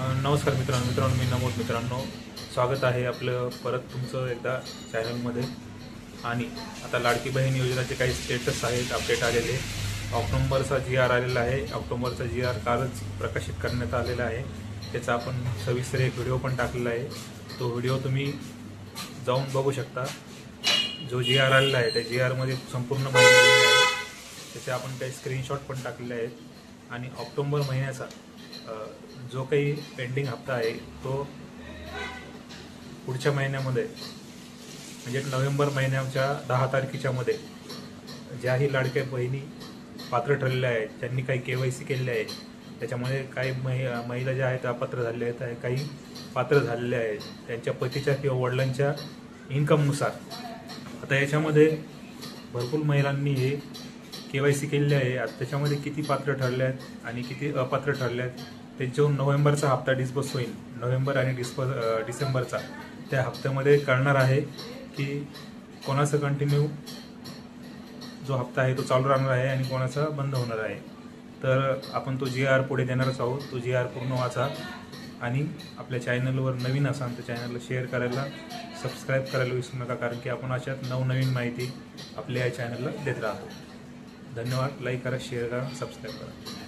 नमस्कार मित्रांनो, मी नमोद मित्रांनो, स्वागत आहे आपलं परत तुमचं एकदा चॅनलमध्ये। आणि आता लाडकी बहीण योजनेचे काही स्टेटस आहेत, अपडेट आलेले। ऑक्टोबरचा GR आलेला आहे। ऑक्टोबरचा GR कालच प्रकाशित करण्यात आलेला आहे। त्याचा आपण सविस्तर एक व्हिडिओ पण टाकलेला आहे। तो व्हिडिओ तुम्ही जाऊन बघू शकता। जो GR आलेला आहे त्या GR मध्ये संपूर्ण माहिती दिलेली आहे। त्याचे आपण काही स्क्रीनशॉट पण टाकलेले आहेत। आणि ऑक्टोबर महिन्याचा जो काही पेंडिंग हप्ता आहे तो पुढच्या महिन्यामध्ये म्हणजे नोव्हेंबर महिन्याच्या 10 तारखेच्या मध्ये ज्याही लाडक्या बहिणी पात्र ठरलेल्या आहेत, ज्यांनी काही KYC केलेले आहे, त्याच्यामध्ये काही महिला ज्या आहेत अपात्र झालेल्या आहेत, काही पात्र झालेल्या आहेत त्यांच्या पतीच्या किंवा वडिलांच्या इन्कमनुसार। आता याच्यामध्ये भरपूर महिलांनी हे KYC केलेले आहे। आता त्याच्यामध्ये किती पात्र ठरले आहेत आणि किती अपात्र ठरले आहेत त्यांच्यावर नोव्हेंबरचा हप्ता डिस्बर्स होईल। नोव्हेंबर आणि डिसेंबरचा त्या हप्त्यामध्ये कळणार आहे की कोणाचा कंटिन्यू जो हप्ता आहे तो चालू राहणार आहे आणि कोणाचा बंद होणार आहे। तर आपण तो GR पुढे देणारच आहोत। तो GR पूर्ण वाचा आणि आपल्या चॅनलवर नवीन असाल तर चॅनलला शेअर करायला, सबस्क्राईब करायला विसरू नका, कारण की आपण अशात नवनवीन माहिती आपल्या या चॅनलला देत राहतो। धन्यवाद। लाईक करा, शेअर करा, सबस्क्राईब करा।